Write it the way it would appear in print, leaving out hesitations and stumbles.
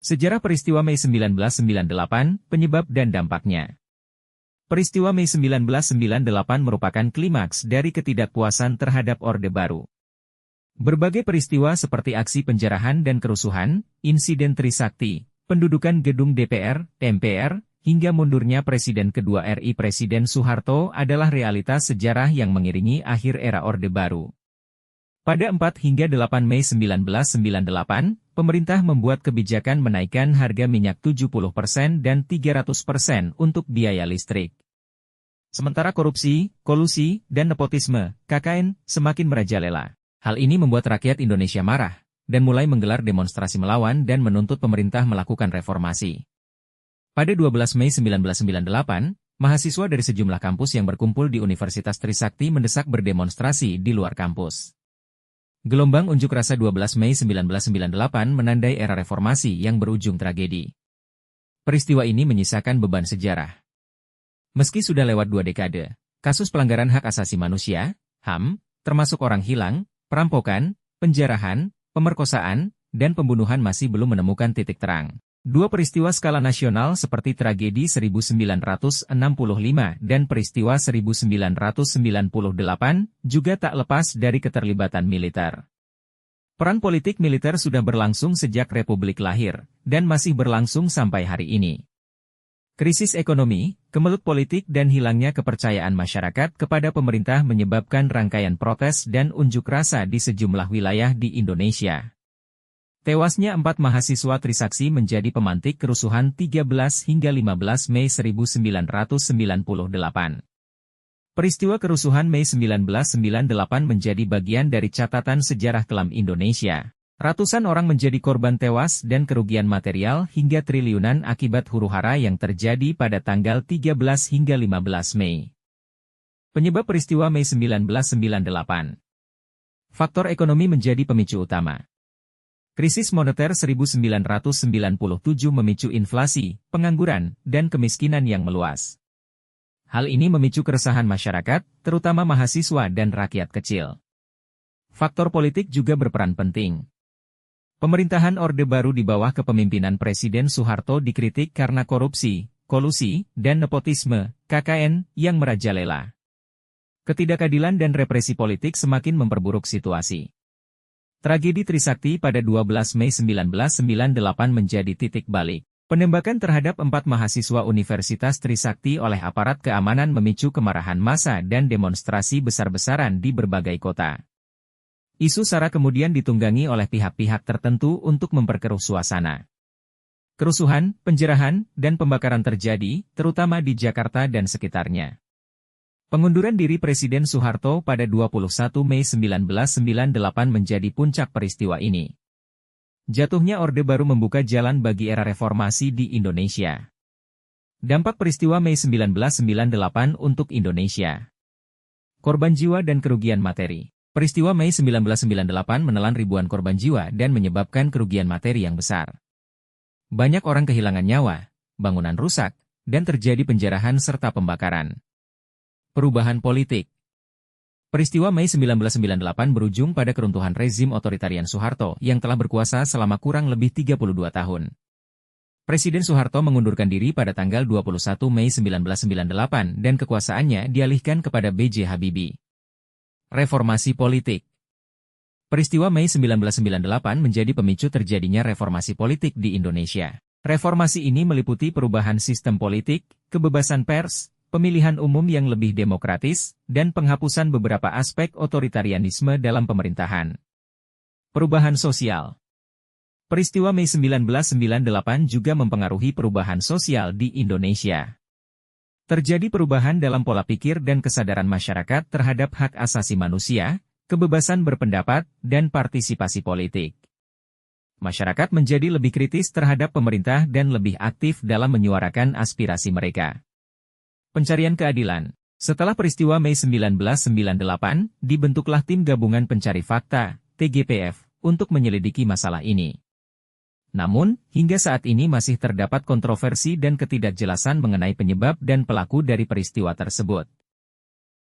Sejarah peristiwa Mei 1998, penyebab dan dampaknya. Peristiwa Mei 1998 merupakan klimaks dari ketidakpuasan terhadap Orde Baru. Berbagai peristiwa seperti aksi penjarahan dan kerusuhan, insiden Trisakti, pendudukan gedung DPR, MPR, hingga mundurnya Presiden kedua RI Presiden Soeharto adalah realitas sejarah yang mengiringi akhir era Orde Baru. Pada 4 hingga 8 Mei 1998, pemerintah membuat kebijakan menaikkan harga minyak 70% dan 300% untuk biaya listrik. Sementara korupsi, kolusi, dan nepotisme, KKN, semakin merajalela. Hal ini membuat rakyat Indonesia marah, dan mulai menggelar demonstrasi melawan dan menuntut pemerintah melakukan reformasi. Pada 12 Mei 1998, mahasiswa dari sejumlah kampus yang berkumpul di Universitas Trisakti mendesak berdemonstrasi di luar kampus. Gelombang unjuk rasa 12 Mei 1998 menandai era reformasi yang berujung tragedi. Peristiwa ini menyisakan beban sejarah. Meski sudah lewat 2 dekade, kasus pelanggaran hak asasi manusia, HAM, termasuk orang hilang, perampokan, penjarahan, pemerkosaan, dan pembunuhan masih belum menemukan titik terang. 2 peristiwa skala nasional seperti tragedi 1965 dan peristiwa 1998 juga tak lepas dari keterlibatan militer. Peran politik militer sudah berlangsung sejak Republik lahir, dan masih berlangsung sampai hari ini. Krisis ekonomi, kemelut politik dan hilangnya kepercayaan masyarakat kepada pemerintah menyebabkan rangkaian protes dan unjuk rasa di sejumlah wilayah di Indonesia. Tewasnya 4 mahasiswa Trisakti menjadi pemantik kerusuhan 13 hingga 15 Mei 1998. Peristiwa kerusuhan Mei 1998 menjadi bagian dari catatan sejarah kelam Indonesia. Ratusan orang menjadi korban tewas dan kerugian material hingga triliunan akibat huru-hara yang terjadi pada tanggal 13 hingga 15 Mei. Penyebab peristiwa Mei 1998. Faktor ekonomi menjadi pemicu utama. Krisis moneter 1997 memicu inflasi, pengangguran, dan kemiskinan yang meluas. Hal ini memicu keresahan masyarakat, terutama mahasiswa dan rakyat kecil. Faktor politik juga berperan penting. Pemerintahan Orde Baru di bawah kepemimpinan Presiden Soeharto dikritik karena korupsi, kolusi, dan nepotisme, KKN, yang merajalela. Ketidakadilan dan represi politik semakin memperburuk situasi. Tragedi Trisakti pada 12 Mei 1998 menjadi titik balik. Penembakan terhadap 4 mahasiswa Universitas Trisakti oleh aparat keamanan memicu kemarahan massa dan demonstrasi besar-besaran di berbagai kota. Isu SARA kemudian ditunggangi oleh pihak-pihak tertentu untuk memperkeruh suasana. Kerusuhan, penjarahan, dan pembakaran terjadi, terutama di Jakarta dan sekitarnya. Pengunduran diri Presiden Soeharto pada 21 Mei 1998 menjadi puncak peristiwa ini. Jatuhnya Orde Baru membuka jalan bagi era reformasi di Indonesia. Dampak peristiwa Mei 1998 untuk Indonesia. Korban jiwa dan kerugian materi. Peristiwa Mei 1998 menelan ribuan korban jiwa dan menyebabkan kerugian materi yang besar. Banyak orang kehilangan nyawa, bangunan rusak, dan terjadi penjarahan serta pembakaran. Perubahan politik. Peristiwa Mei 1998 berujung pada keruntuhan rezim otoritarian Soeharto yang telah berkuasa selama kurang lebih 32 tahun. Presiden Soeharto mengundurkan diri pada tanggal 21 Mei 1998 dan kekuasaannya dialihkan kepada B.J. Habibie. Reformasi politik. Peristiwa Mei 1998 menjadi pemicu terjadinya reformasi politik di Indonesia. Reformasi ini meliputi perubahan sistem politik, kebebasan pers, pemilihan umum yang lebih demokratis, dan penghapusan beberapa aspek otoritarianisme dalam pemerintahan. Perubahan sosial. Peristiwa Mei 1998 juga mempengaruhi perubahan sosial di Indonesia. Terjadi perubahan dalam pola pikir dan kesadaran masyarakat terhadap hak asasi manusia, kebebasan berpendapat, dan partisipasi politik. Masyarakat menjadi lebih kritis terhadap pemerintah dan lebih aktif dalam menyuarakan aspirasi mereka. Pencarian keadilan. Setelah peristiwa Mei 1998, dibentuklah Tim Gabungan Pencari Fakta, TGPF, untuk menyelidiki masalah ini. Namun, hingga saat ini masih terdapat kontroversi dan ketidakjelasan mengenai penyebab dan pelaku dari peristiwa tersebut.